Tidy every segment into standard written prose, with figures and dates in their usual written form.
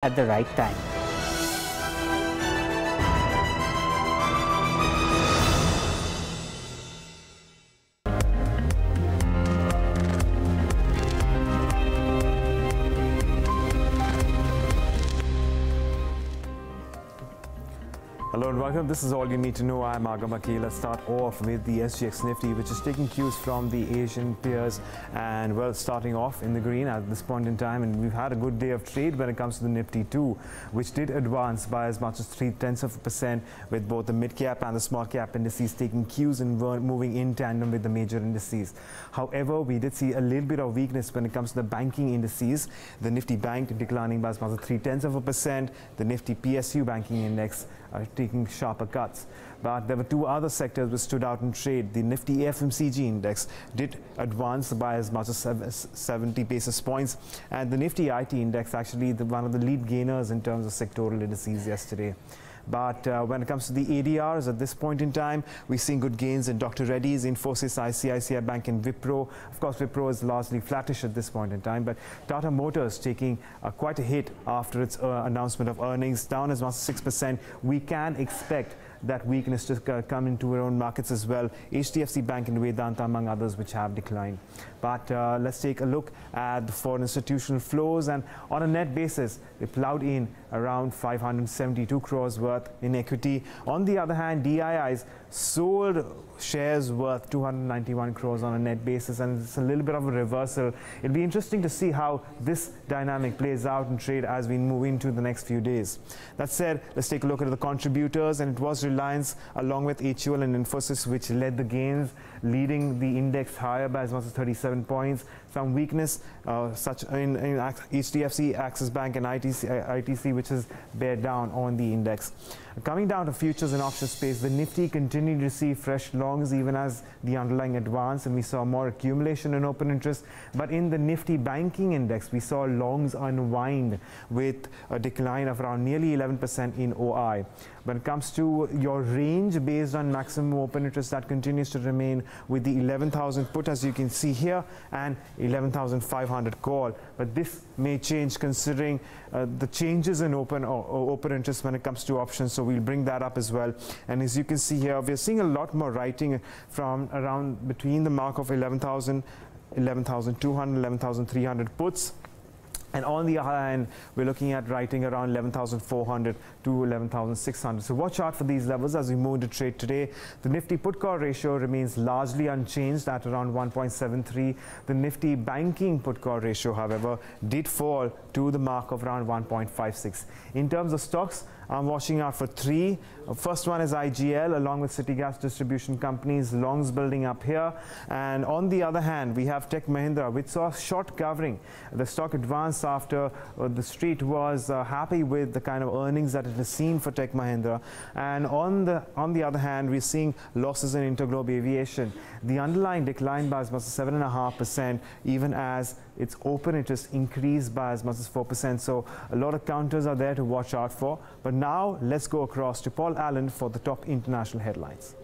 at the right time. Hello and welcome. This is all you need to know. I'm Agam Akil. Let's start off with the SGX Nifty, which is taking cues from the Asian peers, and well, starting off in the green at this point in time. And we've had a good day of trade when it comes to the Nifty too, which did advance by as much as 0.3%, with both the mid cap and the small cap indices taking cues and moving in tandem with the major indices. However, we did see a little bit of weakness when it comes to the banking indices. The Nifty Bank declining by as much as 0.3%. The Nifty PSU banking index taking sharper cuts. But there were two other sectors which stood out in trade. The Nifty FMCG index did advance by as much as 70 basis points, and the Nifty IT index actually one of the lead gainers in terms of sectoral indices yesterday. But when it comes to the ADRs at this point in time, we're seeing good gains in Dr. Reddy's, Infosys, ICICI Bank and Wipro. Of course, Wipro is largely flattish at this point in time, but Tata Motors taking quite a hit after its announcement of earnings, down as much as 6%. We can expect that weakness to come into our own markets as well. HDFC Bank and Vedanta among others which have declined. But let's take a look at the foreign institutional flows, and on a net basis they plowed in around 572 crores worth in equity. On the other hand, DIIs sold shares worth 291 crores on a net basis, and it's a little bit of a reversal. It'll be interesting to see how this dynamic plays out in trade as we move into the next few days. That said, let's take a look at the contributors, and it was Reliance along with HUL and Infosys which led the gains, leading the index higher by as much as 37 points. Some weakness such in HDFC, Axis Bank and ITC which has bared down on the index. Coming down to futures and options space, the Nifty continued to see fresh longs even as the underlying advance, and we saw more accumulation in open interest. But in the Nifty banking index, we saw longs unwind with a decline of around nearly 11% in OI. When it comes to your range based on maximum open interest, that continues to remain with the 11,000 put, as you can see here, and 11,500 call. But this may change considering the changes in open interest when it comes to options. So we'll bring that up as well. And as you can see here, we're seeing a lot more writing from around between the mark of 11,000, 11,200, 11,300 puts. And on the other hand, we're looking at writing around 11,400 to 11,600. So watch out for these levels as we move into trade today. The Nifty put call ratio remains largely unchanged at around 1.73. The Nifty banking put call ratio, however, did fall to the mark of around 1.56. In terms of stocks, I'm watching out for three. First one is IGL along with City Gas Distribution Companies, longs building up here. And on the other hand, we have Tech Mahindra, which saw short covering. The stock advanced after the street was happy with the kind of earnings that it has seen for Tech Mahindra. And on the other hand, we're seeing losses in Interglobe Aviation. The underlying declined by as much as 7.5%, even as its open interest increased by as much as 4%. So a lot of counters are there to watch out for. But now let's go across to Paul Allen for the top international headlines.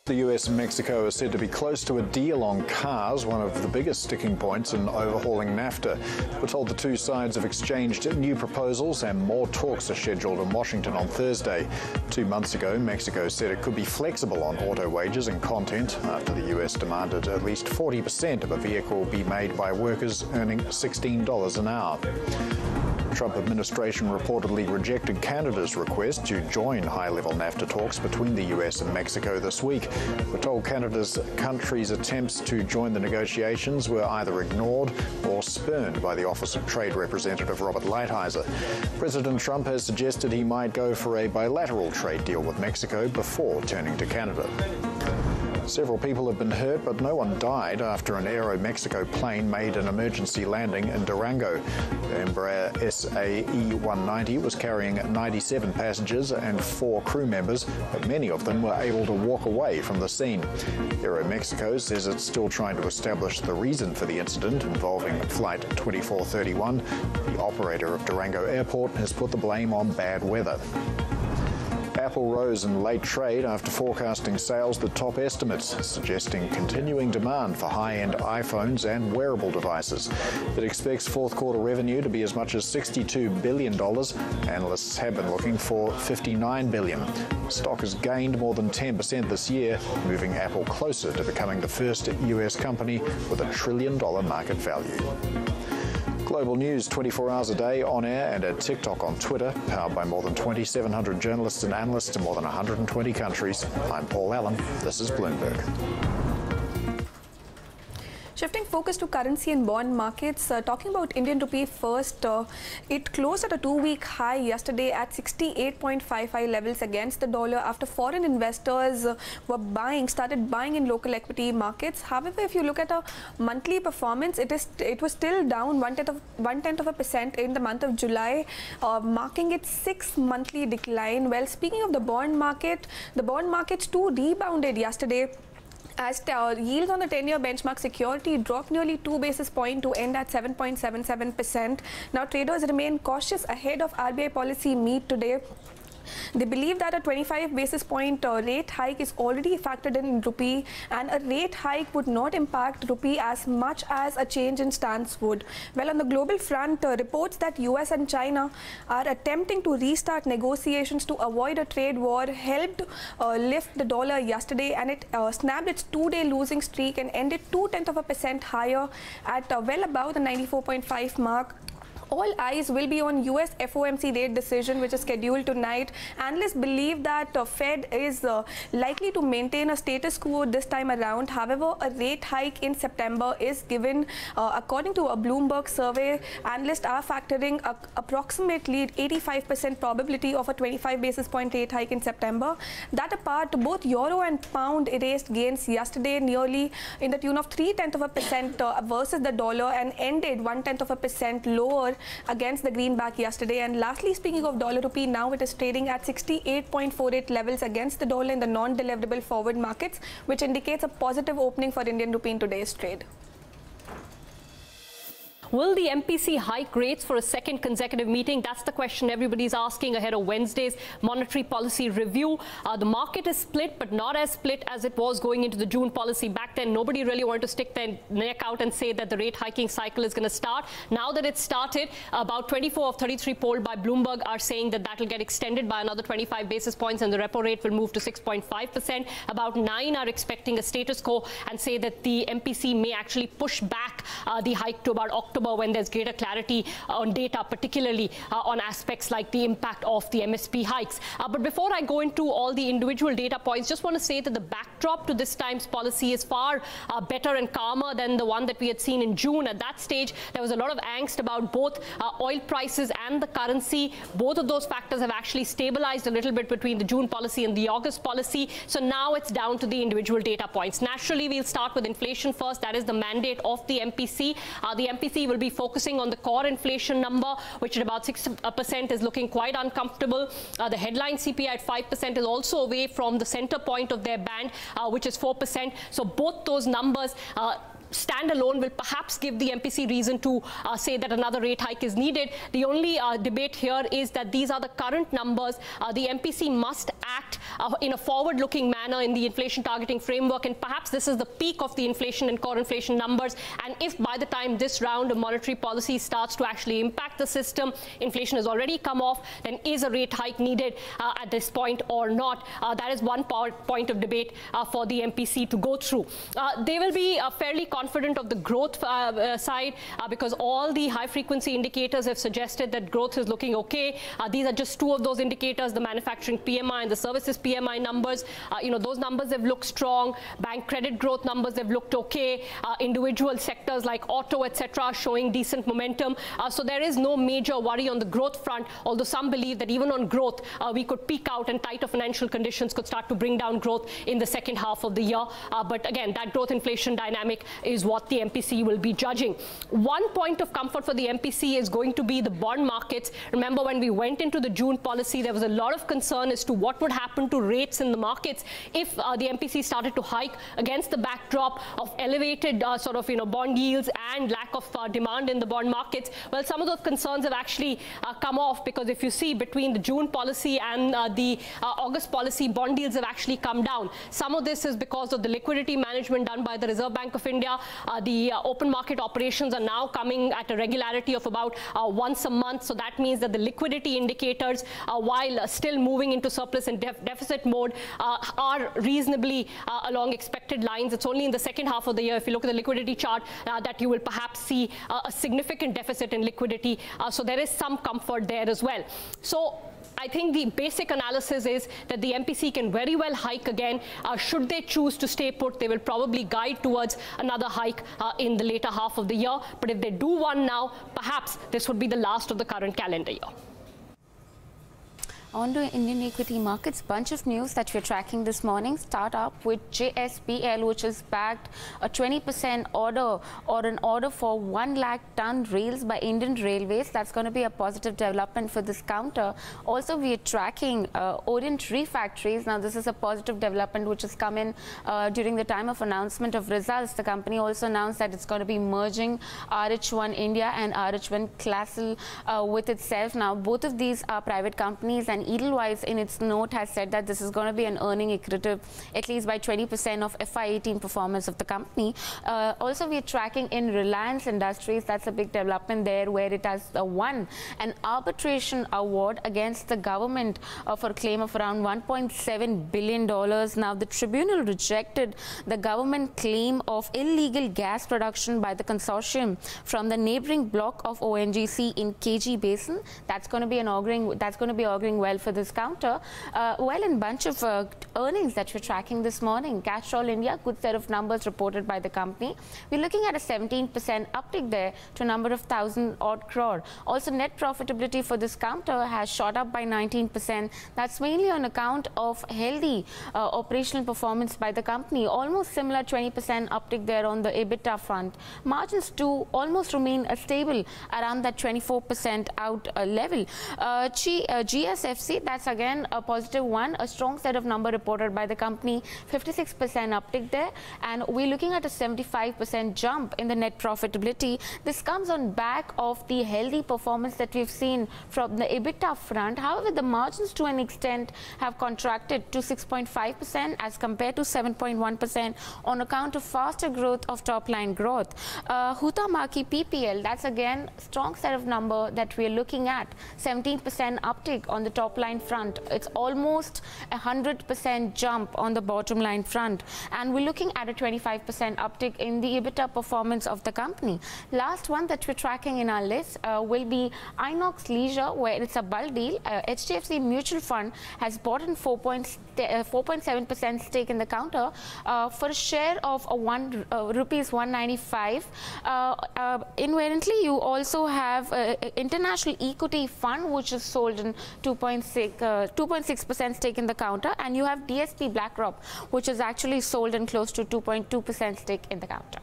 The US and Mexico are said to be close to a deal on cars, one of the biggest sticking points in overhauling NAFTA. We're told the two sides have exchanged new proposals and more talks are scheduled in Washington on Thursday. 2 months ago, Mexico said it could be flexible on auto wages and content after the US demanded at least 40% of a vehicle be made by workers earning $16 an hour. The Trump administration reportedly rejected Canada's request to join high-level NAFTA talks between the US and Mexico this week. We're told Canada's country's attempts to join the negotiations were either ignored or spurned by the Office of Trade Representative Robert Lighthizer. President Trump has suggested he might go for a bilateral trade deal with Mexico before turning to Canada. Several people have been hurt, but no one died after an Aero-Mexico plane made an emergency landing in Durango. The Embraer SAE-190 was carrying 97 passengers and 4 crew members, but many of them were able to walk away from the scene. Aero-Mexico says it's still trying to establish the reason for the incident involving Flight 2431. The operator of Durango Airport has put the blame on bad weather. Apple rose in late trade after forecasting sales that top estimates, suggesting continuing demand for high-end iPhones and wearable devices. It expects fourth quarter revenue to be as much as $62 billion. Analysts have been looking for $59 billion. Stock has gained more than 10% this year, moving Apple closer to becoming the first US company with $1 trillion market value. Global news 24 hours a day on air and at TikTok on Twitter, powered by more than 2,700 journalists and analysts in more than 120 countries. I'm Paul Allen. This is Bloomberg. Shifting focus to currency and bond markets, talking about Indian rupee first, it closed at a two-week high yesterday at 68.55 levels against the dollar after foreign investors started buying in local equity markets. However, if you look at a monthly performance, it was still down 1/10% in the month of July, marking its sixth monthly decline. Well, speaking of the bond markets too rebounded yesterday, as yields on the 10-year benchmark security dropped nearly 2 basis points to end at 7.77%. Now, traders remain cautious ahead of RBI policy meet today. They believe that a 25 basis point rate hike is already factored in rupee, and a rate hike would not impact rupee as much as a change in stance would. Well, on the global front, reports that US and China are attempting to restart negotiations to avoid a trade war helped lift the dollar yesterday, and it snapped its two-day losing streak and ended 0.2% higher at well above the 94.5 mark. All eyes will be on US FOMC rate decision, which is scheduled tonight. Analysts believe that Fed is likely to maintain a status quo this time around. However, a rate hike in September is given. According to a Bloomberg survey, analysts are factoring approximately 85% probability of a 25 basis point rate hike in September. That apart, both euro and pound erased gains yesterday nearly in the tune of 0.3% versus the dollar, and ended 0.1% lower against the greenback yesterday. And lastly, speaking of dollar rupee, now it is trading at 68.48 levels against the dollar in the non-deliverable forward markets, which indicates a positive opening for Indian rupee in today's trade. Will the MPC hike rates for a second consecutive meeting? That's the question everybody's asking ahead of Wednesday's monetary policy review. The market is split, but not as split as it was going into the June policy. Back then, nobody really wanted to stick their neck out and say that the rate hiking cycle is going to start. Now that it's started, about 24 of 33 polled by Bloomberg are saying that that will get extended by another 25 basis points and the repo rate will move to 6.5%. About 9 are expecting a status quo and say that the MPC may actually push back the hike to about October, when there's greater clarity on data, particularly on aspects like the impact of the MSP hikes. But before I go into all the individual data points, just want to say that the backdrop to this time's policy is far better and calmer than the one that we had seen in June. At that stage, there was a lot of angst about both oil prices and the currency. Both of those factors have actually stabilized a little bit between the June policy and the August policy. So now it's down to the individual data points. Naturally, we'll start with inflation first. That is the mandate of the MPC. The MPC will be focusing on the core inflation number, which at about 6% is looking quite uncomfortable. The headline CPI at 5% is also away from the center point of their band, which is 4%. So both those numbers standalone will perhaps give the MPC reason to say that another rate hike is needed. The only debate here is that these are the current numbers. The MPC must act in a forward-looking manner in the inflation targeting framework, and perhaps this is the peak of the inflation and core inflation numbers. And if by the time this round of monetary policy starts to actually impact the system, inflation has already come off, then is a rate hike needed at this point or not? That is one point of debate for the MPC to go through. They will be fairly confident of the growth side because all the high-frequency indicators have suggested that growth is looking okay. These are just two of those indicators, the manufacturing PMI and the services PMI numbers. Those numbers have looked strong. Bank credit growth numbers have looked okay. Individual sectors like auto, etc., showing decent momentum. So there is no major worry on the growth front, although some believe that even on growth, we could peak out and tighter financial conditions could start to bring down growth in the second half of the year. But again, that growth inflation dynamic is what the MPC will be judging. One point of comfort for the MPC is going to be the bond markets. Remember, when we went into the June policy, there was a lot of concern as to what would happen to rates in the markets if the MPC started to hike against the backdrop of elevated bond yields and lack of demand in the bond markets, well, some of those concerns have actually come off, because if you see between the June policy and the August policy, bond yields have actually come down. Some of this is because of the liquidity management done by the Reserve Bank of India. The open market operations are now coming at a regularity of about once a month. So that means that the liquidity indicators, while still moving into surplus and deficit mode, are reasonably along expected lines. It's only in the second half of the year, if you look at the liquidity chart, that you will perhaps see a significant deficit in liquidity. So there is some comfort there as well. So I think the basic analysis is that the MPC can very well hike again. Should they choose to stay put, they will probably guide towards another hike in the later half of the year. But if they do one now, perhaps this would be the last of the current calendar year. On to Indian equity markets, bunch of news that we're tracking this morning. Start up with JSPL, which has bagged a 20% order or an order for 1 lakh ton rails by Indian Railways. That's going to be a positive development for this counter. Also, we are tracking Orient Refactories. Now, this is a positive development which has come in during the time of announcement of results. The company also announced that it's going to be merging RH1 India and RH1 Classel with itself. Now, both of these are private companies, and Edelweiss in its note has said that this is going to be an earning accretive at least by 20% of FY18 performance of the company. Also, we are tracking in Reliance Industries. That's a big development there, where it has won an arbitration award against the government for a claim of around $1.7 billion. Now, the tribunal rejected the government claim of illegal gas production by the consortium from the neighboring block of ONGC in KG Basin. That's going to be auguring well for this counter. Well, in bunch of earnings that we're tracking this morning, Castrol India, good set of numbers reported by the company. We're looking at a 17% uptick there to a number of 1,000 odd crore. Also, net profitability for this counter has shot up by 19%. That's mainly on account of healthy operational performance by the company. Almost similar 20% uptick there on the EBITDA front. Margins too almost remain stable around that 24% out level. GSFC, that's again a positive one, a strong set of number reported by the company, 56% uptick there, and we're looking at a 75% jump in the net profitability. This comes on back of the healthy performance that we've seen from the EBITDA front. However, the margins to an extent have contracted to 6.5% as compared to 7.1% on account of faster growth of top line growth. Huhtamaki PPL, that's again a strong set of number that we're looking at, 17% uptick on the top line front. It's almost 100% jump on the bottom line front, and we're looking at a 25% uptick in the EBITDA performance of the company. Last one that we're tracking in our list will be Inox Leisure, where it's a bulk deal. HDFC Mutual Fund has bought in 4.7% stake in the counter for a share of rupees 195. Invariantly, you also have International Equity Fund, which is sold in 2.6% stake in the counter, and you have DSP BlackRock, which is actually sold in close to 2.2% stake in the counter.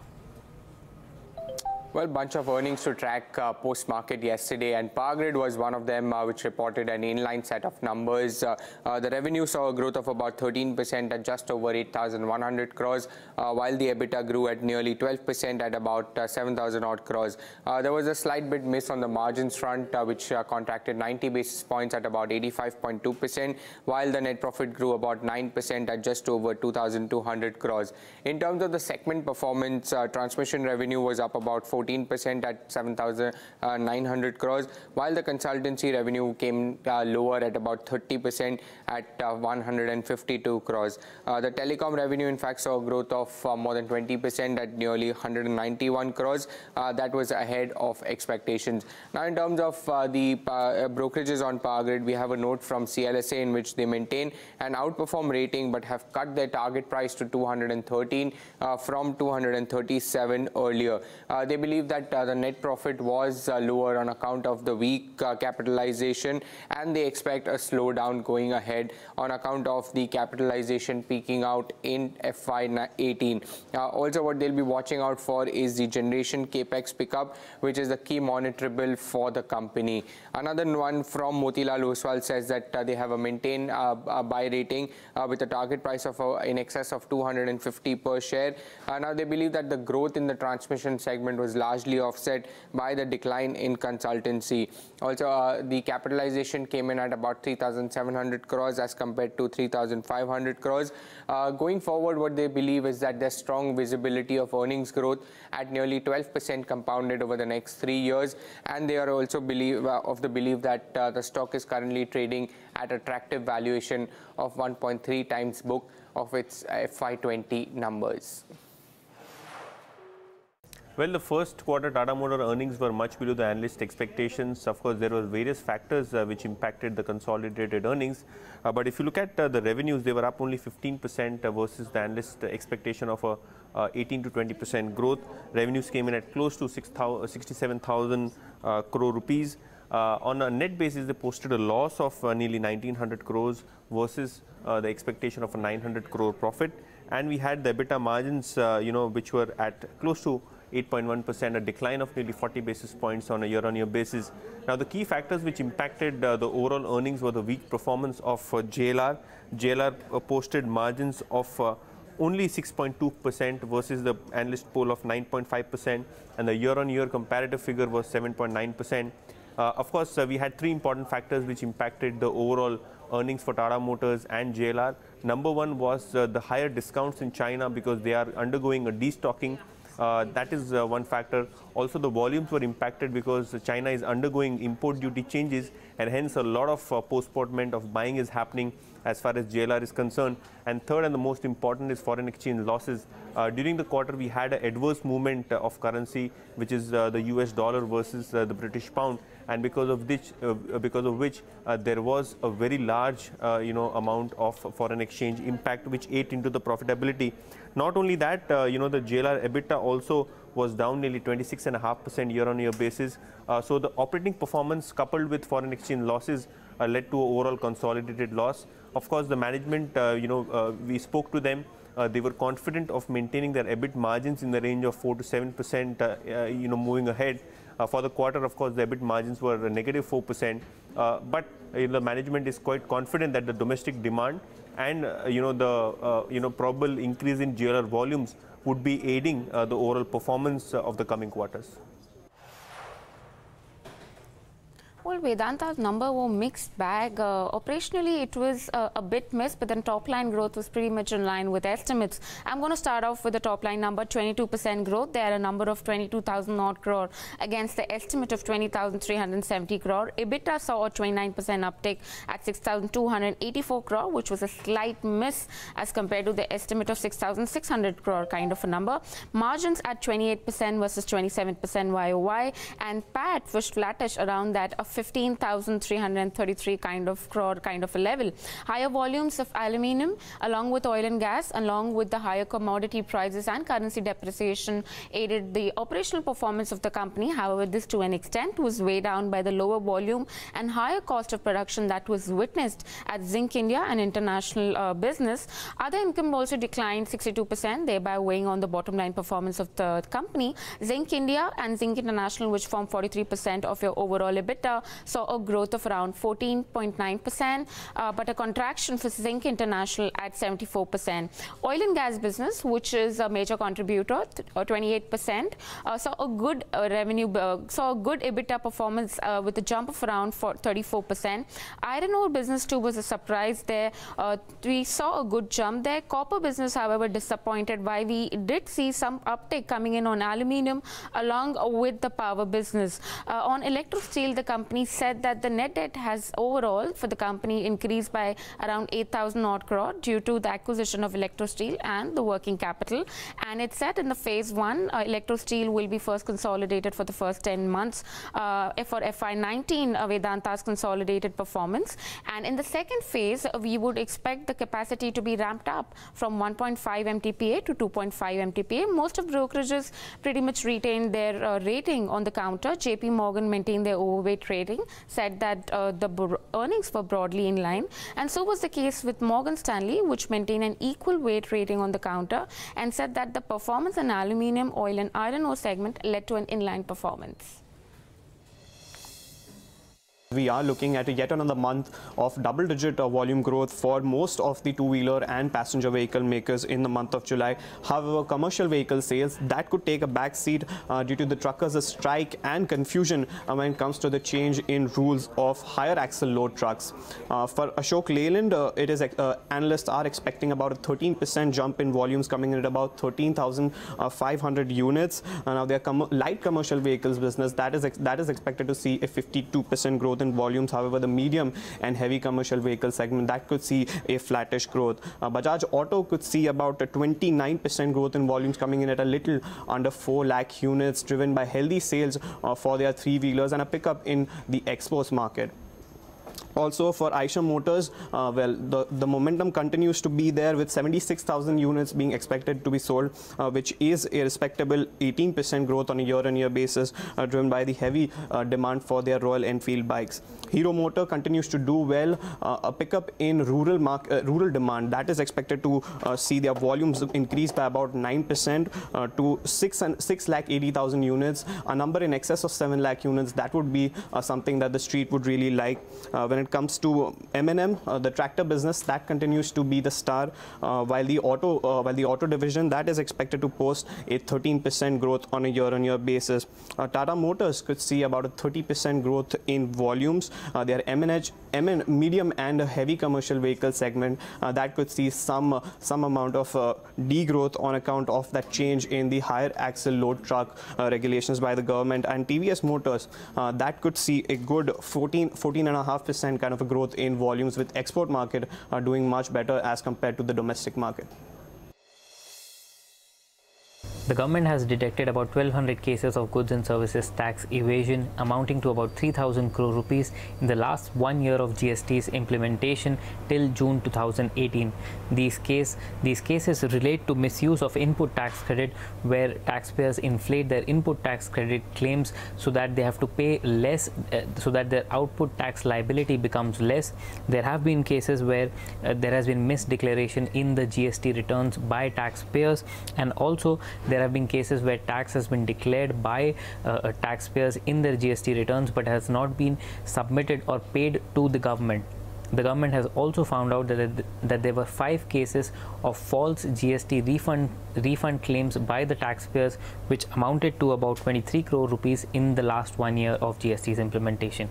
Well, bunch of earnings to track post-market yesterday, and Power Grid was one of them, which reported an inline set of numbers. The revenue saw a growth of about 13% at just over 8,100 crores, while the EBITDA grew at nearly 12% at about 7,000 odd crores. There was a slight bit miss on the margins front, which contracted 90 basis points at about 85.2%, while the net profit grew about 9% at just over 2,200 crores. In terms of the segment performance, transmission revenue was up about 14% at 7,900 crores, while the consultancy revenue came lower at about 30% at 152 crores. The telecom revenue, in fact, saw a growth of more than 20% at nearly 191 crores. That was ahead of expectations. Now, in terms of the brokerages on Power Grid, we have a note from CLSA in which they maintain an outperform rating but have cut their target price to 213 from 237 earlier. They believe believe that the net profit was lower on account of the weak capitalization, and they expect a slowdown going ahead on account of the capitalization peaking out in FY18. Also, what they'll be watching out for is the generation capex pickup, which is the key monitorable for the company. Another one from Motilal Oswal says that they have a maintain buy rating with a target price of in excess of 250 per share. Now they believe that the growth in the transmission segment was largely offset by the decline in consultancy. Also, the capitalization came in at about 3,700 crores as compared to 3,500 crores. Going forward, what they believe is that there's strong visibility of earnings growth at nearly 12% compounded over the next 3 years, and they are also of the belief that the stock is currently trading at attractive valuation of 1.3 times book of its FY20 numbers. Well, the first quarter Tata Motors earnings were much below the analyst expectations. Of course, there were various factors which impacted the consolidated earnings. But if you look at the revenues, they were up only 15% versus the analyst expectation of a 18 to 20% growth. Revenues came in at close to 67,000 crore rupees. On a net basis, they posted a loss of nearly 1,900 crores versus the expectation of a 900 crore profit. And we had the EBITDA margins, which were at close to 8.1%, a decline of nearly 40 basis points on a year-on-year basis. Now, the key factors which impacted the overall earnings were the weak performance of JLR. JLR posted margins of only 6.2% versus the analyst poll of 9.5%, and the year-on-year comparative figure was 7.9%. Of course, we had three important factors which impacted the overall earnings for Tata Motors and JLR. Number one was the higher discounts in China because they are undergoing a destocking. That is one factor. Also, the volumes were impacted because China is undergoing import duty changes, and hence a lot of postponement of buying is happening as far as JLR is concerned. And third and the most important is foreign exchange losses. During the quarter, we had an adverse movement of currency, which is the US dollar versus the British pound, and because of which there was a very large amount of foreign exchange impact which ate into the profitability. Not only that, the JLR EBITDA also was down nearly 26.5% year-on-year basis. So the operating performance coupled with foreign exchange losses led to an overall consolidated loss. Of course, the management, we spoke to them. They were confident of maintaining their EBIT margins in the range of 4 to 7%, moving ahead. For the quarter, of course, the EBIT margins were negative 4%. But the management is quite confident that the domestic demand and the probable increase in JLR volumes would be aiding the overall performance of the coming quarters. Well, Vedanta's number were mixed bag. Operationally, it was a bit missed, but then top line growth was pretty much in line with estimates. I'm going to start off with the top line number, 22% growth. They had a number of 22,000 odd crore against the estimate of 20,370 crore. EBITDA saw a 29% uptick at 6,284 crore, which was a slight miss as compared to the estimate of 6,600 crore kind of a number. Margins at 28% versus 27% YOY, and PAT was flattish around that of 15,333 crore kind of a level. Higher volumes of aluminium along with oil and gas, along with the higher commodity prices and currency depreciation, aided the operational performance of the company. However, this to an extent was weighed down by the lower volume and higher cost of production that was witnessed at Zinc India and international business. Other income also declined 62%, thereby weighing on the bottom line performance of the company. Zinc India and Zinc International, which form 43% of your overall EBITDA, saw a growth of around 14.9%, but a contraction for Zinc International at 74%. Oil and gas business, which is a major contributor, 28%, saw a good saw a good EBITDA performance with a jump of around 34%. Iron ore business too was a surprise there. We saw a good jump there. Copper business, however, disappointed. Why we did see some uptake coming in on aluminium along with the power business. On electro steel, the company company said that the net debt has overall for the company increased by around 8,000 odd crore due to the acquisition of Electro Steel and the working capital. And it said in the phase 1, Electro Steel will be first consolidated for the first 10 months for FY19 Vedanta's consolidated performance. And in the second phase, we would expect the capacity to be ramped up from 1.5 MTPA to 2.5 MTPA. Most of brokerages pretty much retained their rating on the counter. JP Morgan maintained their overweight rating, said that the earnings were broadly in line, and so was the case with Morgan Stanley, which maintained an equal weight rating on the counter and said that the performance in aluminium, oil and iron ore segment led to an inline performance. We are looking at yet another month of double-digit volume growth for most of the two-wheeler and passenger vehicle makers in the month of July. However, commercial vehicle sales, that could take a back seat due to the truckers' strike and confusion when it comes to the change in rules of higher axle load trucks. For Ashok Leyland, analysts are expecting about a 13% jump in volumes, coming in at about 13,500 units. Now, their light commercial vehicles business, that is expected to see a 52% growth in volumes. However, the medium and heavy commercial vehicle segment, that could see a flattish growth. Bajaj Auto could see about a 29% growth in volumes, coming in at a little under 4 lakh units, driven by healthy sales for their three-wheelers and a pickup in the exports market. Also for Eicher Motors, the momentum continues to be there, with 76,000 units being expected to be sold, which is a respectable 18% growth on a year-on-year basis, driven by the heavy demand for their Royal Enfield bikes. Hero Motor continues to do well, a pickup in rural demand, that is expected to see their volumes increase by about 9% to 6,80,000 units, a number in excess of 7 lakh units. That would be something that the street would really like. When it comes to M&M, the tractor business, that continues to be the star, while the auto division, that is expected to post a 13% growth on a year-on-year basis. Tata Motors could see about a 30% growth in volumes. Their medium and heavy commercial vehicle segment, that could see some amount of degrowth on account of that change in the higher axle load truck regulations by the government. And TVS Motors, that could see a good 14.5% kind of a growth in volumes, with export market doing much better as compared to the domestic market. The government has detected about 1,200 cases of goods and services tax evasion amounting to about 3,000 crore rupees in the last 1 year of GST's implementation till June 2018. These cases relate to misuse of input tax credit, where taxpayers inflate their input tax credit claims so that they have to pay less, so that their output tax liability becomes less. There have been cases where there has been misdeclaration in the GST returns by taxpayers, and also there have been cases where tax has been declared by taxpayers in their GST returns but has not been submitted or paid to the government. The government has also found out that there were 5 cases of false GST refund claims by the taxpayers, which amounted to about 23 crore rupees in the last 1 year of GST's implementation.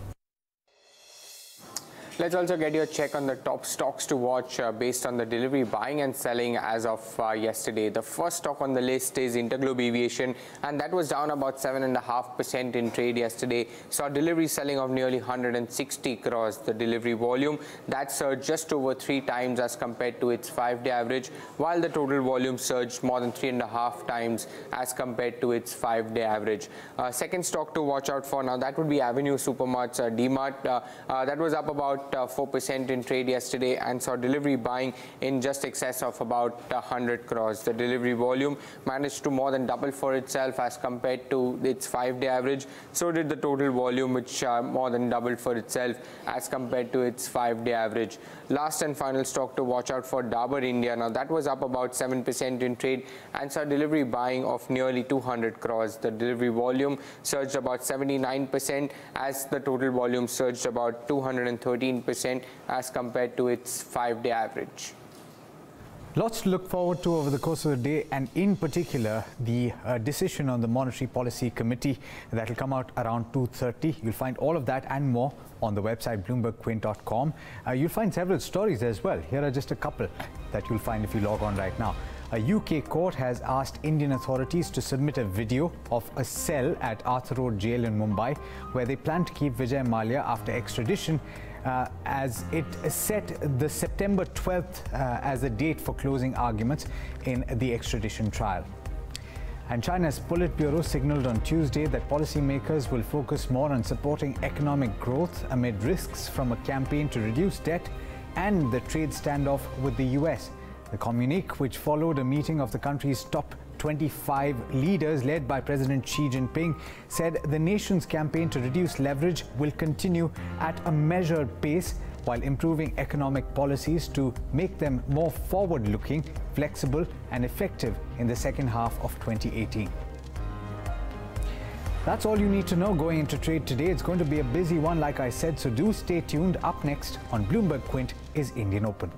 Let's also get your check on the top stocks to watch based on the delivery buying and selling as of yesterday. The first stock on the list is Interglobe Aviation, and that was down about 7.5% in trade yesterday. Saw delivery selling of nearly 160 crores. The delivery volume, that surged just over 3 times as compared to its 5-day average, while the total volume surged more than 3.5 times as compared to its 5-day average. Second stock to watch out for now, that would be Avenue Supermarts, D-Mart. That was up about 4% in trade yesterday and saw delivery buying in just excess of about 100 crores. The delivery volume managed to more than double for itself as compared to its 5-day average. So did the total volume, which more than doubled for itself as compared to its 5-day average. Last and final stock to watch out for, Dabur India. Now that was up about 7% in trade and saw delivery buying of nearly 200 crores. The delivery volume surged about 79% as the total volume surged about 213% as compared to its 5-day average. Lots to look forward to over the course of the day, and in particular the decision on the Monetary Policy Committee that will come out around 2:30. You'll find all of that and more on the website bloombergquint.com. You'll find several stories as well. Here are just a couple that you'll find if you log on right now. A UK court has asked Indian authorities to submit a video of a cell at Arthur Road Jail in Mumbai, where they plan to keep Vijay Mallya after extradition, as it set the September 12th as the date for closing arguments in the extradition trial. And China's Politburo signaled on Tuesday that policymakers will focus more on supporting economic growth amid risks from a campaign to reduce debt and the trade standoff with the US. The communique, which followed a meeting of the country's top 25 leaders led by President Xi Jinping, said the nation's campaign to reduce leverage will continue at a measured pace while improving economic policies to make them more forward-looking, flexible and effective in the second half of 2018. That's all you need to know going into trade today. It's going to be a busy one, like I said, so do stay tuned. Up next on Bloomberg Quint is Indian Open.